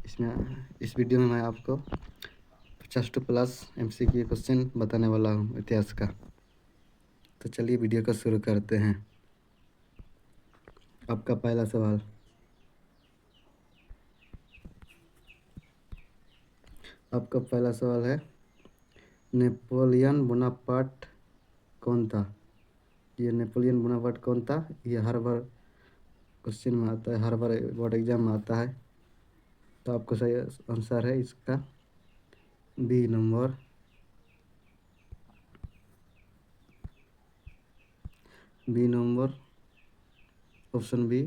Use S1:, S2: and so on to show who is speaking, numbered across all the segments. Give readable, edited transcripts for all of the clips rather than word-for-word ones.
S1: इस वीडियो में मैं आपको 50+ MCQ क्वेश्चन बताने वाला हूँ इतिहास का। तो चलिए वीडियो को शुरू करते हैं। आपका पहला सवाल, है नेपोलियन बोनापार्ट कौन था? ये नेपोलियन बोनापार्ट कौन था? ये हर बार क्वेश्चन में आता है, हर बार बोर्ड एग्जाम में आता है। तो आपको सही आंसर है इसका बी नंबर। ऑप्शन बी,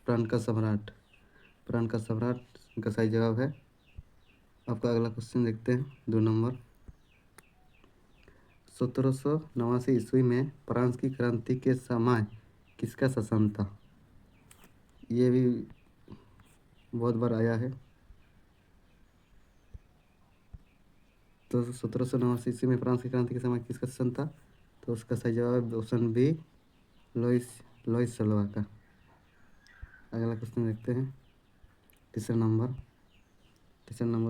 S1: प्रांत का सम्राट। प्रांत का सम्राट का सही जवाब है। आपका अगला क्वेश्चन देखते हैं, 2 नंबर। 1789 ईस्वी में फ्रांस की क्रांति के समय किसका शासन था? ये भी बहुत बार आया है। तो 1789 ईस्वी में फ्रांस की क्रांति के समय किसका शासन था? तो उसका सही जवाब है ऑप्शन बी, लुइस सल्वा का। अगला क्वेश्चन देखते हैं, तीसरा नंबर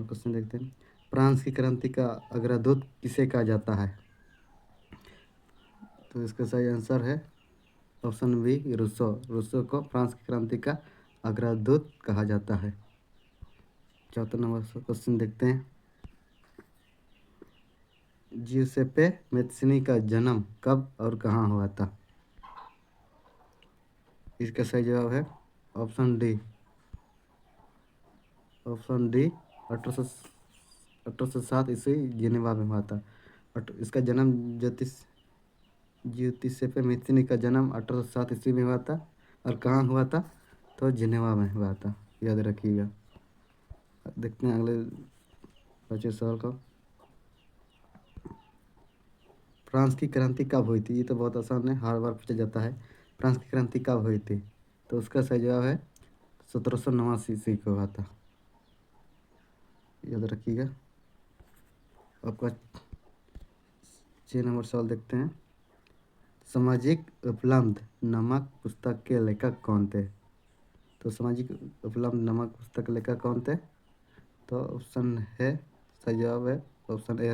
S1: क्वेश्चन देखते हैं। फ्रांस की क्रांति का अग्रदूत किसे कहा जाता है? तो इसका सही आंसर है ऑप्शन बी, रूसो को फ्रांस की क्रांति का अग्रदूत कहा जाता है। चौथा नंबर क्वेश्चन देखते हैं। जियुसेप्पे मैत्सिनी का जन्म कब और कहाँ हुआ था? इसका सही जवाब है ऑप्शन डी 1807 ईस्वी जिनेवा में हुआ था। इसका जन्म जियुसेप्पे मैत्सिनी का जन्म 1807 ईस्वी में हुआ था। और कहाँ हुआ था? तो जिनेवा में हुआ था, याद रखिएगा। देखते हैं अगले 5वें सवाल को। फ्रांस की क्रांति कब हुई थी? ये तो बहुत आसान है, हर बार पूछा जाता है। फ्रांस की क्रांति कब हुई थी? तो उसका सही जवाब है 1789 ईस्वी को हुआ था, याद रखिएगा। आपका 6 नंबर सवाल देखते हैं। सामाजिक उपलब्ध नामक पुस्तक के लेखक कौन थे? तो सामाजिक उपलब्ध नामक पुस्तक के लेखक कौन थे? तो ऑप्शन है, सही जवाब है ऑप्शन ए,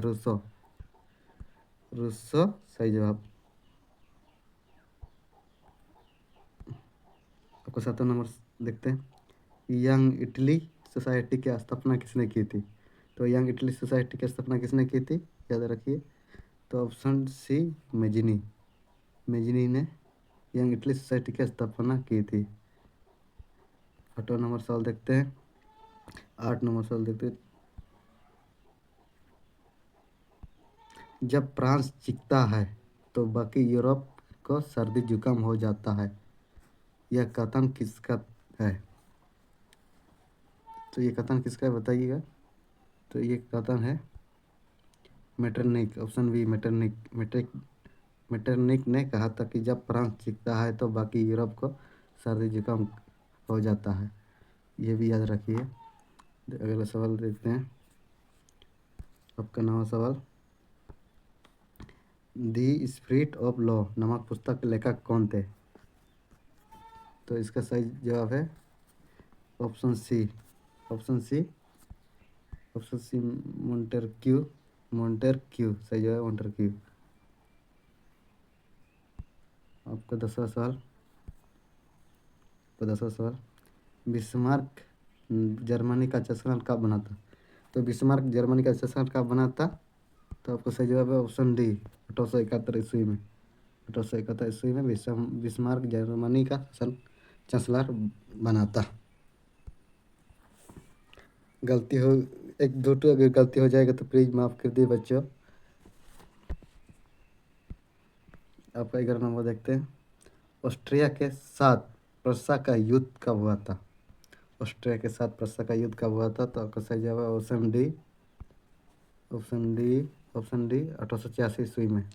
S1: रूसो सही जवाब। आपको 7वां नंबर देखते हैं। यंग इटली सोसाइटी की स्थापना किसने की थी? तो यंग इटली सोसाइटी की स्थापना किसने की थी, याद रखिए। तो ऑप्शन सी, मेजिनी ने यंग इटली सोसाइटी की स्थापना की थी। 8वां नंबर सवाल देखते हैं। 8 नंबर सवाल देखते हैं। जब फ्रांस जीतता है तो बाकी यूरोप को सर्दी जुकाम हो जाता है, यह कथन किसका है? तो ये कथन किसका है बताइएगा। तो ये कथन है मेटरनिक, ऑप्शन बी, मेटरनिक ने कहा था कि जब फ्रांस जीतता है तो बाकी यूरोप को सर्दी जुकाम हो जाता है। ये भी याद रखिए। अगला सवाल देखते हैं। आपका 9वां सवाल, दी स्पिरिट ऑफ लॉ नामक पुस्तक के लेखक कौन थे? तो इसका सही जवाब है ऑप्शन सी, मोंटेस्क्यू सही जवाब है मोंटेस्क्यू। आपका 10वां सवाल, बिस्मार्क जर्मनी का चांसलर कब बना था? तो बिस्मार्क जर्मनी का चांसलर कब बना था? तो आपका सही जवाब है ऑप्शन डी, 1871 ईस्वी में। 1871 ईस्वी में बिस्मार्क जर्मनी का चांसलर बना था। गलती हो, एक दो तो अगर गलती हो जाएगा तो प्लीज़ माफ़ कर दिए बच्चों। आपका 11 नंबर देखते हैं। ऑस्ट्रिया के साथ प्रसा का युद्ध कब हुआ था? ऑस्ट्रिया के साथ प्रसा का युद्ध कब हुआ था? तो आपका सही जवाब है ऑप्शन डी 1886 ईस्वी में।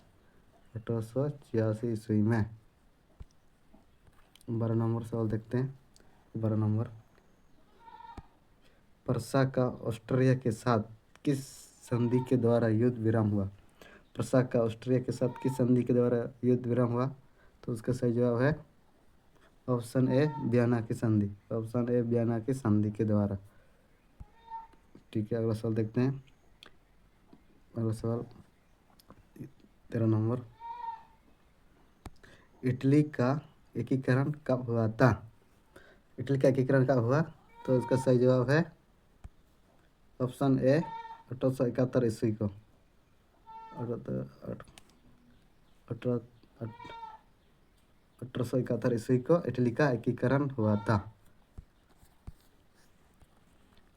S1: 1886 ईस्वी में। 12 नंबर सवाल देखते हैं। 12 नंबर, प्रसा का ऑस्ट्रिया के साथ किस संधि के द्वारा युद्ध विराम हुआ? प्रसा का ऑस्ट्रिया के साथ किस संधि के द्वारा युद्ध विराम हुआ? तो उसका सही जवाब है ऑप्शन ए, वियना की संधि। ऑप्शन ए, वियना की संधि के द्वारा। ठीक है, अगला सवाल देखते हैं। अगला सवाल 13 नंबर, इटली का एकीकरण कब हुआ था? इटली का एकीकरण कब हुआ? तो इसका सही जवाब है ऑप्शन ए 1871 ईस्वी को। 1871 ईस्वी को इटली का एकीकरण हुआ था।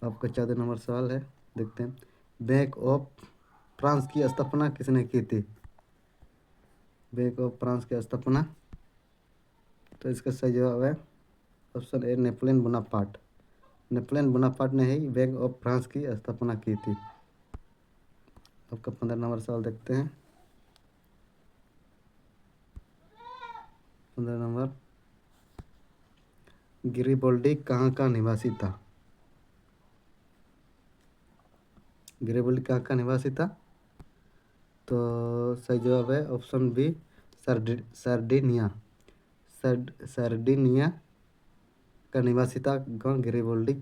S1: आपका 14 नंबर सवाल है, देखते हैं। बैंक ऑफ फ्रांस की स्थापना किसने की थी? बैंक ऑफ फ्रांस की स्थापना, तो इसका सही जवाब है ऑप्शन ए नेपोलियन बोनापार्ट। नेपोलियन बोनापार्ट ने ही बैंक ऑफ फ्रांस की स्थापना की थी। आपका 15 नंबर सवाल देखते हैं। 15 नंबर, गिरिबोल्डी कहाँ का निवासी था? गिरिबोल्डी कहाँ का निवासी था? तो सही जवाब है ऑप्शन बी सार्डिनिया। सार्डिनिया का निवासी था कौन? गिरिबोल्डी।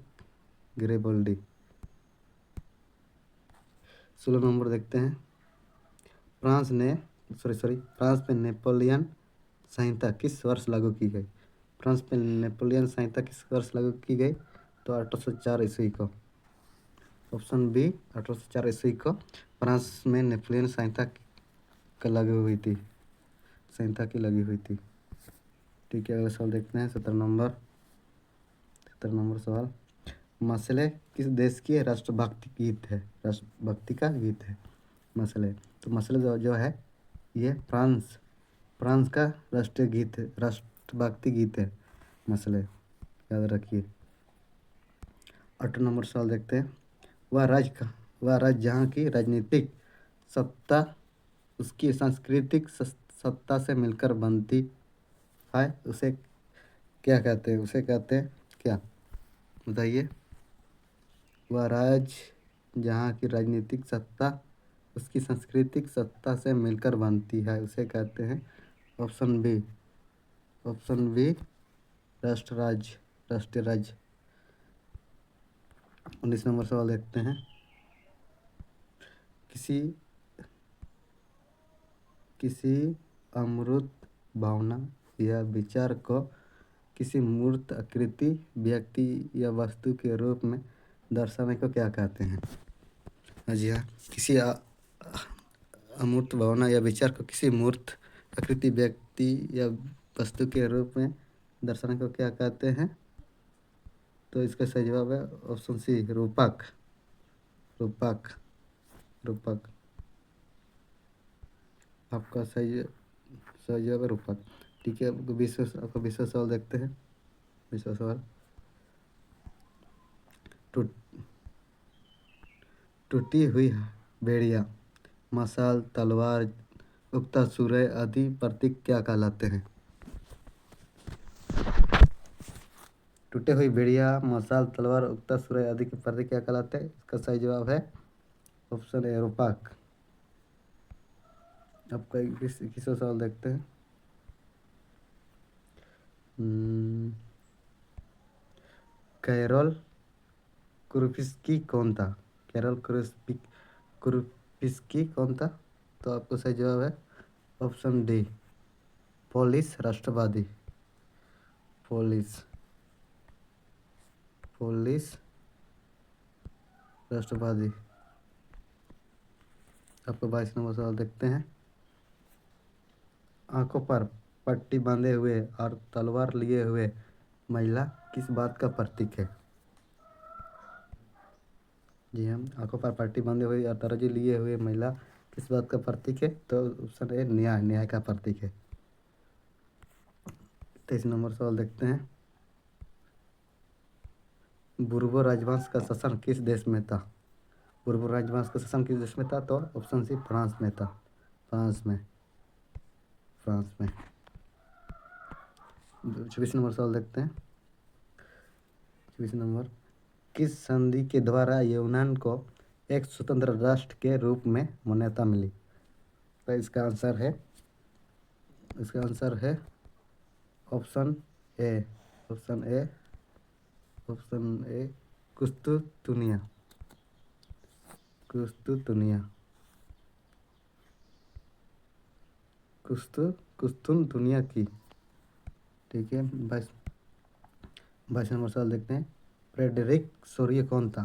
S1: गिरिबोल्डी। 16 नंबर देखते हैं। फ्रांस में नेपोलियन संहिता किस वर्ष लागू की गई? फ्रांस में नेपोलियन संहिता किस वर्ष लागू की गई? तो 1804 ईस्वी को। ऑप्शन बी 1804 ईस्वी को फ्रांस में नेपोलियन संहिता का लागू हुई थी, संहिता की लगी हुई थी। ठीक है, अगला सवाल देखते हैं। 17 नंबर सवाल, मसले किस देश की राष्ट्रभक्ति गीत है? राष्ट्रभक्ति का गीत है मसले। तो मसले जो है ये फ्रांस का राष्ट्रीय गीत है, राष्ट्रभक्ति गीत है मसले, याद रखिए। 8 नंबर सवाल देखते हैं। वह राज्य जहाँ की राजनीतिक सत्ता उसकी सांस्कृतिक सत्ता से मिलकर बनती है, उसे क्या कहते हैं? उसे कहते हैं क्या? बताइए। वह राज्य जहाँ की राजनीतिक सत्ता उसकी सांस्कृतिक सत्ता से मिलकर बनती है, उसे कहते हैं ऑप्शन बी राष्ट्रीय राज्य। 19 नंबर सवाल देखते हैं। किसी अमूर्त भावना या विचार को किसी मूर्त आकृति, व्यक्ति या वस्तु के रूप में दर्शाने को क्या कहते हैं? जी हाँ, किसी अमूर्त भावना या विचार को किसी मूर्त आकृति, व्यक्ति या वस्तु के रूप में दर्शाने को क्या कहते हैं? तो इसका सही जवाब है ऑप्शन सी रूपक। आपका सही जवाब है रूपक। ठीक है, आपका 20वां सवाल देखते हैं। 20वां सवाल, टूटी हुई बेड़िया, मशाल, तलवार, उगता सूर्य आदि प्रतीक क्या कहलाते हैं? टूटे हुई बेड़िया, मशाल, तलवार, उगता सूर्य आदि के प्रतीक क्या कहलाते हैं? इसका सही जवाब है ऑप्शन ए रूपक। आपका 21वां सवाल देखते हैं। कैरोल कुरुपिस्की कौन था? कैरोल कुरुपिस्की कौन था? तो आपको सही जवाब है ऑप्शन डी पोलिश राष्ट्रवादी। पोलिश राष्ट्रवादी। आपको 22 नंबर सवाल देखते हैं। आंखों पर पट्टी बांधे हुए और तलवार लिए हुए महिला किस बात का प्रतीक है? जी हम आंखों पर पट्टी बांधे हुए और तराजू लिए हुए महिला किस बात का प्रतीक है? तो ऑप्शन ए न्याय का प्रतीक है। 23 नंबर सवाल देखते हैं। बुर्बो राजवंश का शासन किस देश में था? बुर्बो राजवंश का शासन किस देश में था? तो ऑप्शन सी फ्रांस में था। फ्रांस में। 24 नंबर सवाल देखते हैं। 24 नंबर, किस संधि के द्वारा यूनान को एक स्वतंत्र राष्ट्र के रूप में मान्यता मिली? तो इसका आंसर है ऑप्शन ए कुस्तुतुनिया। कुस्तुतुनिया, कुस्तुन दुनिया की। ठीक है, 22 नंबर सवाल देखते हैं। फ्रेडरिक सोरिये कौन था?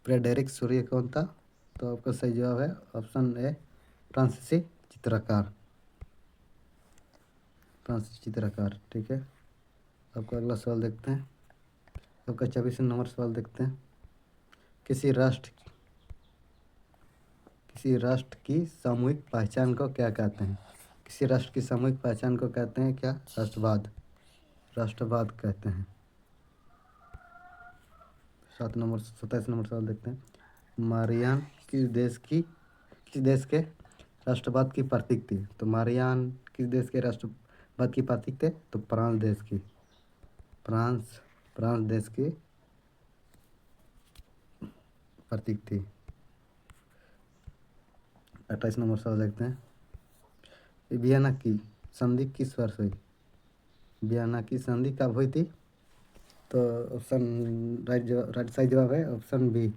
S1: फ्रेडरिक सोरिये कौन था? तो आपका सही जवाब है ऑप्शन ए, फ्रांसीसी चित्रकार। फ्रांसीसी चित्रकार। ठीक है, आपका अगला सवाल देखते हैं। आपका 24 नंबर सवाल देखते हैं। किसी राष्ट्र की सामूहिक पहचान को क्या कहते हैं? किसी राष्ट्र की सामूहिक पहचान को कहते हैं क्या? राष्ट्रवाद। राष्ट्रवाद कहते हैं। 27 नंबर सवाल देखते हैं। मारियान किस देश के राष्ट्रवाद की प्रतीक थी? तो मारियान किस देश के राष्ट्रवाद की प्रतीक थे? तो फ्रांस देश की। फ्रांस देश की प्रतीक थी। 28 नंबर सवाल देखते हैं। वियना की संधि किस वर्ष हुई? वियना की संधि कब हुई थी? तो ऑप्शन राइट सही जवाब है ऑप्शन बी,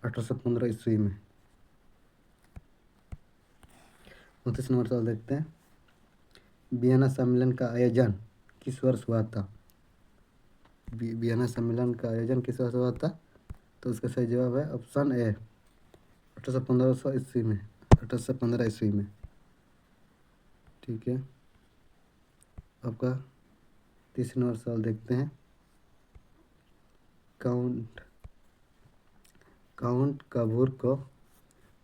S1: 1815 ईस्वी में। 29 नंबर सवाल देखते हैं। वियना सम्मेलन का आयोजन किस वर्ष हुआ था? वियना सम्मेलन का आयोजन किस वर्ष हुआ था? तो उसका सही जवाब है ऑप्शन ए, 1815 ईस्वी में। 1815 ईस्वी में। ठीक है, आपका 30 नंबर सवाल देखते हैं। काउंट काबूर को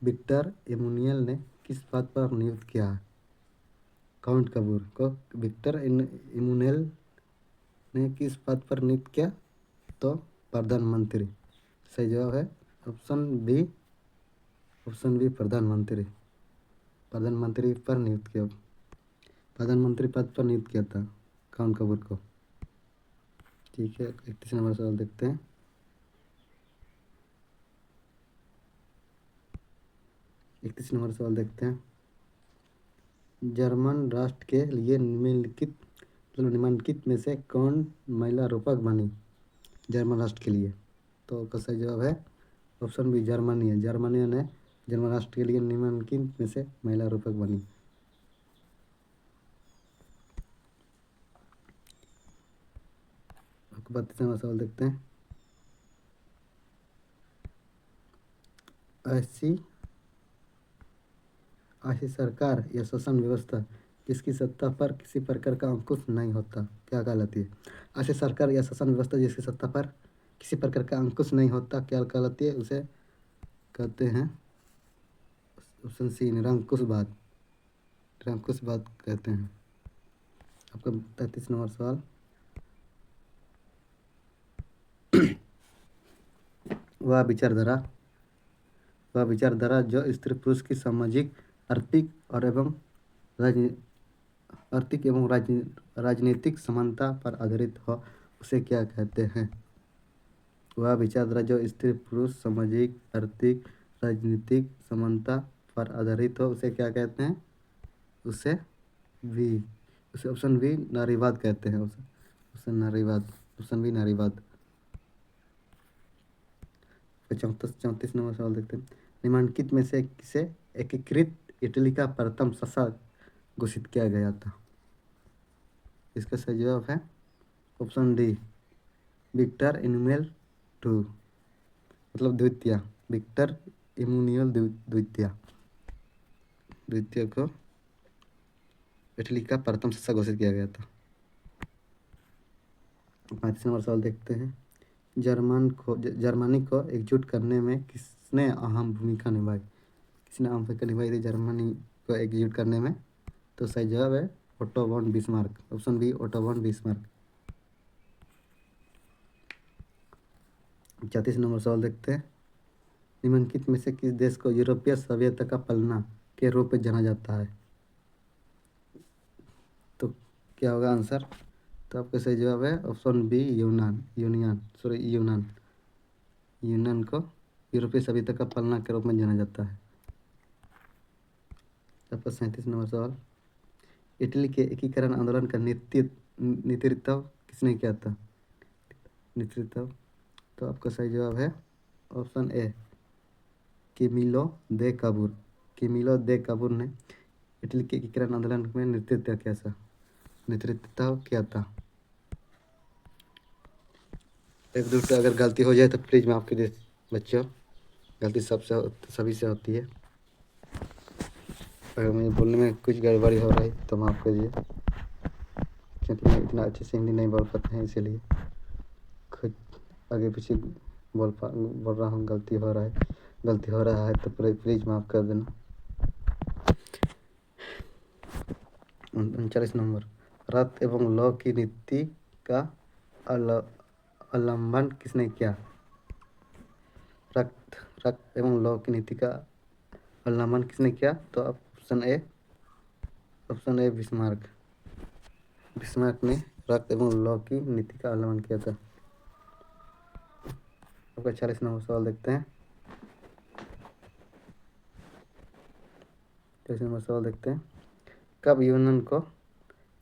S1: विक्टर एमुनियल ने किस बात पर नियुक्त किया है? काउंट काबूर को विक्टर एमुनियल ने किस पद पर नियुक्त किया? तो प्रधानमंत्री। सही जवाब है ऑप्शन बी, प्रधानमंत्री। प्रधानमंत्री पर नियुक्त किया, प्रधानमंत्री पद पर नियुक्त किया था काउंट कपूर को। ठीक है, 31 नंबर सवाल देखते हैं। 31 नंबर सवाल देखते हैं। जर्मन राष्ट्र के लिए निम्नलिखित में से कौन महिला रूपक बनी जर्मन राष्ट्र के लिए? तो उसका सही जवाब है ऑप्शन बी, जर्मनी है। जर्मनी ने जर्मन राष्ट्र के लिए निम्नलिखित में से महिला रूपक बनी। आपको 32 नंबर सवाल देखते हैं। ऐसी सरकार या शासन व्यवस्था जिसकी सत्ता पर किसी प्रकार का अंकुश नहीं होता क्या कहलाती है? ऐसी सरकार या शासन व्यवस्था जिसकी सत्ता पर किसी प्रकार का अंकुश नहीं होता क्या कहलाती है? उसे कहते हैं ऑप्शन सी, निरंकुशवाद। निरंकुशवाद कहते हैं। आपका 33 नंबर सवाल। वह विचारधारा जो स्त्री पुरुष की सामाजिक, आर्थिक एवं राजनीतिक समानता पर आधारित हो उसे क्या कहते हैं? वह विचारधारा जो स्त्री पुरुष सामाजिक, आर्थिक, राजनीतिक समानता पर आधारित हो उसे क्या कहते हैं? उसे ऑप्शन बी, नारीवाद कहते हैं। उसे नारीवाद, ऑप्शन बी, नारीवाद। 34 नंबर सवाल देखते हैं। निम्नलिखित में से किसे एकीकृत इटली का प्रथम शासक घोषित किया गया था? इसका सही जवाब है option D, Victor Emmanuel two, मतलब द्वितीय। विक्टर इमैनुएल द्वितीय को इटली का प्रथम शासक घोषित किया गया था। 35 नंबर सवाल देखते हैं। जर्मनी को एकजुट करने में किसने अहम भूमिका निभाई? किसने अहम भूमिका निभाई थी जर्मनी को एकजुट करने में? तो सही जवाब है Otto von Bismarck, option B, Otto von Bismarck. 34 number सवाल देखते हैं। निम्नलिखित में से किस देश को यूरोपीय सभ्यता का पलना के रूप में जाना जाता है? तो क्या होगा आंसर? तो आपका सही जवाब है ऑप्शन बी, यूनान को यूरोपीय सभ्यता का पलना के रूप में जाना जाता है। आपका 37 नंबर सवाल। इटली के एकीकरण आंदोलन का नेतृत्व किसने किया था? तो आपका सही जवाब है ऑप्शन ए, कैमिलो दे काबूर ने इटली के एकीकरण आंदोलन में नेतृत्व किया था। एक दूसरा अगर गलती हो जाए तो प्लीज़ माफ़ कीजिए बच्चों, गलती सभी से होती है। अगर मुझे बोलने में कुछ गड़बड़ी हो रही तो माफ़ कीजिए, क्योंकि मैं इतना अच्छे से हिंदी नहीं बोल पाते हैं, इसीलिए खुद आगे पीछे बोल रहा हूँ। गलती हो रहा है तो प्लीज़ माफ़ कर देना। 39 नंबर, रक्त एवं लौ की नीति का अवलंबन किसने किया? रक्त एवं लौ की नीति का अवलंबन किसने किया? तो ऑप्शन ए बिस्मार्क ने रक्त एवं लौ की नीति का अवलंबन किया था। आपका 40 नंबर सवाल देखते हैं। 40 नंबर सवाल देखते हैं, कब यूनान को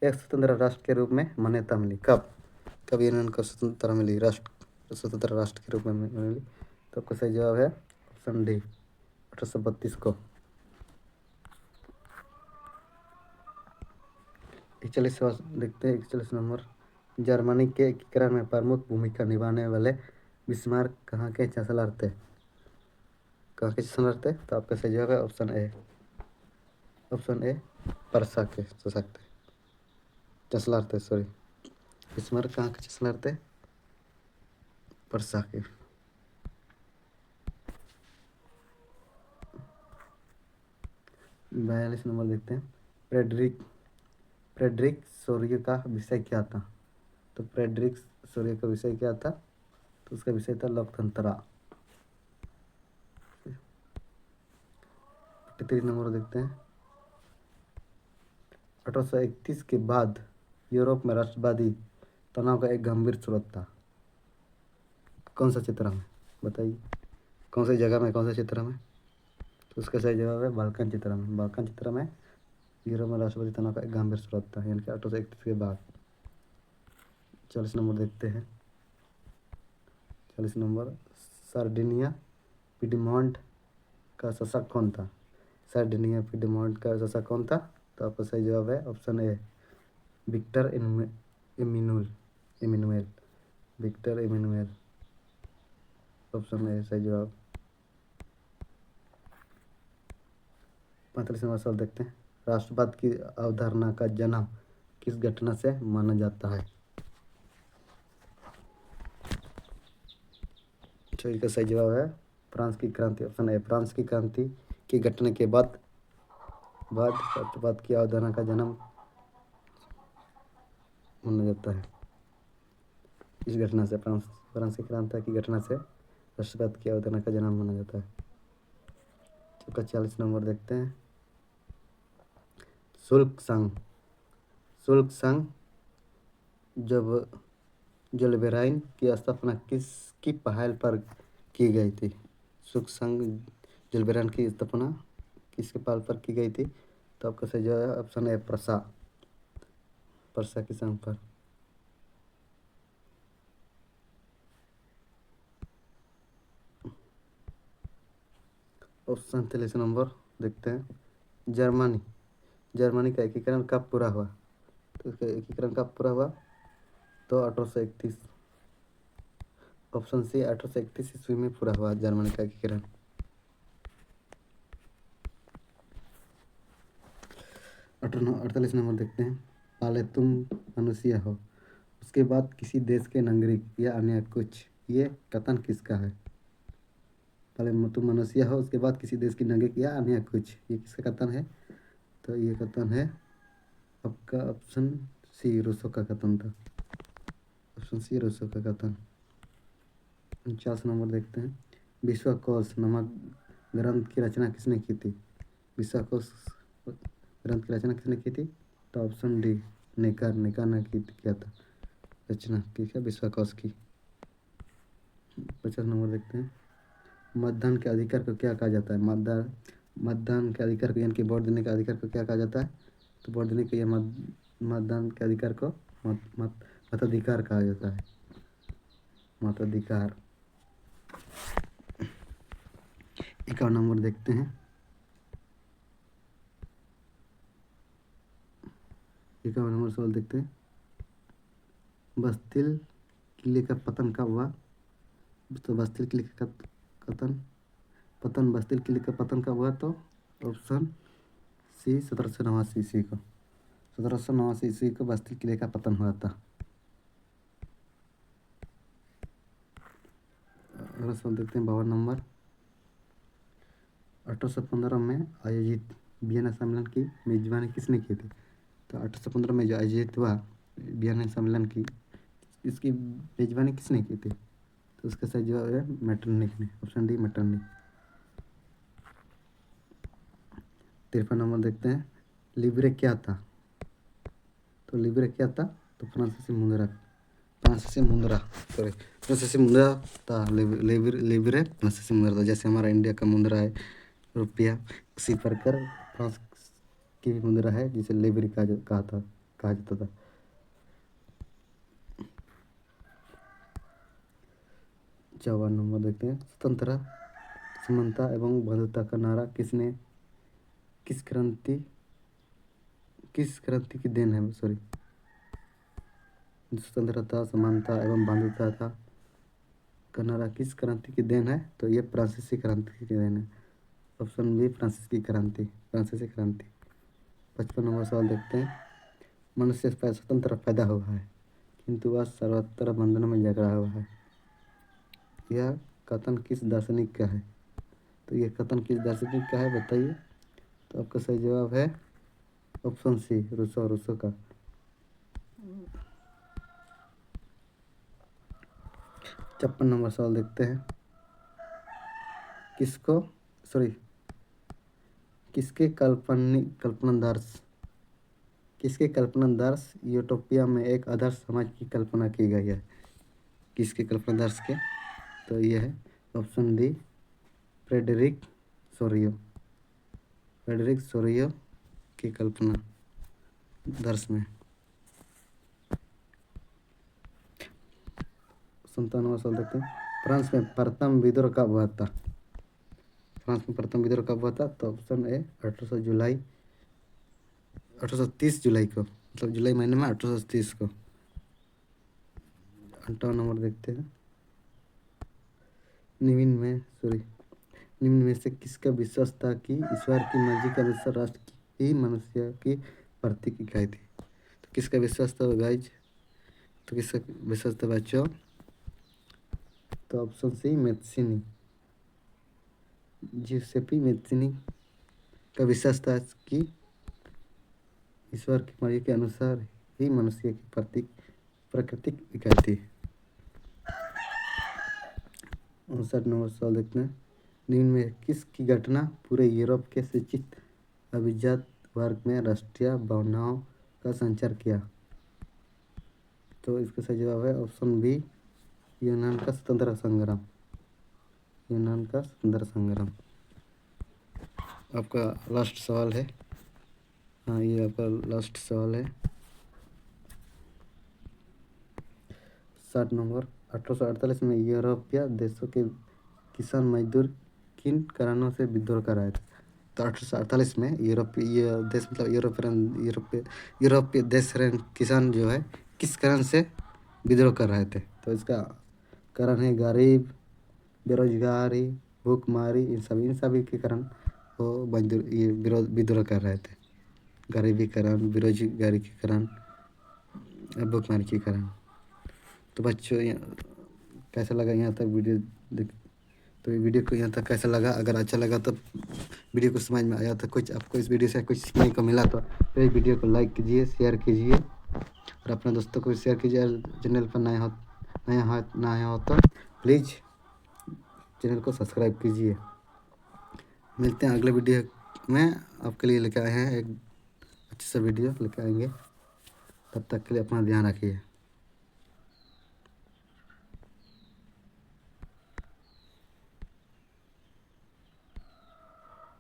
S1: एक स्वतंत्र राष्ट्र के रूप में मान्यता मिली? कब यूनान को स्वतंत्र राष्ट्र के रूप में मिली? तो आपका सही जवाब है ऑप्शन डी, 1832 को। 41 सवाल देखते हैं। 41 नंबर, जर्मनी के एकीकरण में प्रमुख भूमिका निभाने वाले बिस्मार्क कहाँ के चांसलर थे? तो आपका सही जवाब है ऑप्शन ए पर्सा के चांसलर थे। सॉरी, बिस्मार्क कहाँ के चांसलर थे? पर्सा के। 42 नंबर देखते हैं, फ्रेडरिक सोरियो का विषय क्या था? तो फ्रेडरिक सोरियो का विषय क्या था? तो उसका विषय था लोकतंत्र। 38 नंबर देखते हैं, 1831 के बाद यूरोप में राष्ट्रवादी तनाव का एक गंभीर स्रोत था। कौन सा क्षेत्र में? बताइए, कौन सी जगह में, कौन से क्षेत्र में? तो उसका सही जवाब है बाल्कन क्षेत्र में यूरोप में राष्ट्रवादी तनाव का एक गंभीर स्रोत था, यानी कि 1831 के बाद। 40 नंबर देखते हैं। 40 नंबर, सार्डिनिया पिडमोंट का शासक कौन था? सार्डिनिया पिडमोंट का शासक कौन था? तो आपका सही जवाब है option A Victor Emmanuel. Victor Emmanuel, option A सही जवाब। 45 नंबर सवाल देखते हैं, राष्ट्रवाद की अवधारणा का जन्म किस घटना से माना जाता है? तो इसका सही जवाब है फ्रांस की क्रांति, ऑप्शन ए फ्रांस की क्रांति की घटना के बाद राष्ट्रवाद की अवधारणा का जन्म माना जाता है। इस घटना से, फ्रांस की क्रांति की घटना से राष्ट्रवाद की अवधारणा का जन्म माना जाता है। चौका 40 नंबर देखते हैं, शुल्क संघ जब जोल्बेराइन की स्थापना किसकी पहल पर की गई थी? शुल्क संघ जोल्बेराइन की स्थापना किसके पहल पर की गई थी? तो आपका सही जवाब है ऑप्शन ए पर्सा के संघ पर। ऑप्शन 43 नंबर देखते हैं, जर्मनी का एकीकरण कब पूरा हुआ? तो इसका एकीकरण कब पूरा हुआ? तो 1831, ऑप्शन सी 1831 ईस्वी में पूरा हुआ जर्मनी का एकीकरण। 48 नंबर देखते हैं, पहले तुम मनुष्य हो उसके बाद किसी देश के नागरिक या अन्य कुछ, ये कथन किसका है? पहले तुम मनुष्य हो उसके बाद किसी देश की नागरिक या अन्य कुछ, ये किसका कथन है? तो ये कथन है आपका ऑप्शन सी रूसो का कथन था। ऑप्शन सी रूसो का कथन। 49 नंबर देखते हैं, विश्वकोश नामक ग्रंथ की रचना किसने की थी? विश्वकोश ग्रंथ की रचना किसने की थी? तो ऑप्शन डी नेकर ने किया था रचना, ठीक है, विश्वकोश की। 50 नंबर देखते हैं, मतदान के अधिकार को क्या कहा जाता है? मतदान के अधिकार को यानी कि वोट देने के अधिकार को क्या कहा जाता है? तो वोट देने के मतदान के अधिकार को मताधिकार कहा जाता है, मताधिकार। 51 नंबर देखते हैं। 51 नंबर सवाल देखते हैं। बस्तिल किले का पतन कब हुआ? तो बस्तिल किले का पतन बस्तिल किले का पतन कब हुआ? तो ऑप्शन सी 1789 ईस्वी को। 1789 ईस्वी को बस्तिल किले का पतन हुआ था। अगला सवाल देखते हैं 52 नंबर। 1815 में आयोजित वियना सम्मेलन की मेजबानी किसने की थी? तो 1815 में जो आयोजित हुआ वियना सम्मेलन की, इसकी मेजबानी किसने की थी? तो उसका सही जवाब है मेटरनिख ने। Option D Metternich. 53 नंबर देखते हैं। लिब्रे क्या था? तो लिब्रे क्या था? तो फ्रांसीसी मुद्रा था। लिब्रे फ्रांसीसी मुद्रा था। जैसे हमारा इंडिया का मुद्रा है रुपया, उसी प्रकार फ्रांस की भी मुद्रा है जिसे लिब्रे कहा जाता था। चौवन नंबर देखते हैं। स्वतंत्रता, समानता एवं बंधुता का नारा किस क्रांति की देन है? सॉरी, स्वतंत्रता, समानता एवं बंधुता का नारा किस क्रांति की देन है? तो ये फ्रांसीसी क्रांति की देन है। ऑप्शन बी फ्रांसीसी क्रांति। 55 नंबर सवाल देखते हैं। मनुष्य स्वतंत्र पैदा हुआ है किंतु वह सर्वत्र बंधनों में जकड़ा हुआ है। यह कथन किस दार्शनिक का है? तो यह कथन किस दार्शनिक का है बताइए? तो आपका सही जवाब है ऑप्शन सी रूसो का। 56 नंबर सवाल देखते हैं। किसके कल्पनादर्श यूटोपिया में एक आदर्श समाज की कल्पना की गई है? किसके कल्पनादर्श के? तो ये है ऑप्शन डी फ्रेडरिक सोरियो की कल्पना दर्श में। 57 नंबर सवाल देखते हैं। फ्रांस में प्रथम विद्रोह कब हुआ था? तो ऑप्शन ए 1830 जुलाई को, मतलब जुलाई महीने में 1830 को। 58 नंबर देखते हैं। निम्न में से किसका विश्वास था कि ईश्वर की मर्जी के अनुसार राष्ट्र ही मनुष्य की प्रतीक इकाई थी? तो किसका विश्वास था गाइज? तो किसका विश्वास था बच्चों? तो ऑप्शन सी मैत्सिनी, जिउसेपी मैत्सिनी का विश्वास था कि ईश्वर की मर्जी के अनुसार ही मनुष्य की प्राकृतिक इकाई थी। 59 नंबर सवाल देखते हैं। निम्न में किसकी घटना पूरे यूरोप के शिक्षित अभिजात वर्ग में राष्ट्रीय भावनाओं का संचार किया? तो इसका सही जवाब है ऑप्शन बी यूनान का स्वतंत्रता संग्राम। आपका लास्ट सवाल है। हाँ, ये आपका लास्ट सवाल है। 60 नंबर। 1848 में यूरोपीय देशों के किसान मजदूर किन कारणों से विद्रोह कर रहे थे? तो 1848 में यूरोपीय देश, मतलब यूरोपीय देश किसान जो है किस कारण से विद्रोह कर रहे थे? तो इसका कारण है गरीब, बेरोजगारी, भूखमरी, इन सभी के कारण वो विद्रोह कर रहे थे। गरीबी के कारण, बेरोजगारी के कारण, भूखमरी के कारण। तो बच्चों कैसा लगा यहाँ तक वीडियो देख? तो ये वीडियो को यहाँ तक कैसा लगा? अगर अच्छा लगा तो वीडियो को समझ में आया तो कुछ आपको इस वीडियो से कुछ सीखने को मिला तो प्लीज़ वीडियो को लाइक कीजिए, शेयर कीजिए और अपने दोस्तों को शेयर कीजिए। चैनल पर नया हो तो प्लीज़ चैनल को सब्सक्राइब कीजिए। मिलते हैं अगले वीडियो में। आपके लिए लेकर आए हैं एक अच्छा सा वीडियो लेकर आएंगे। तब तक के लिए अपना ध्यान रखिए।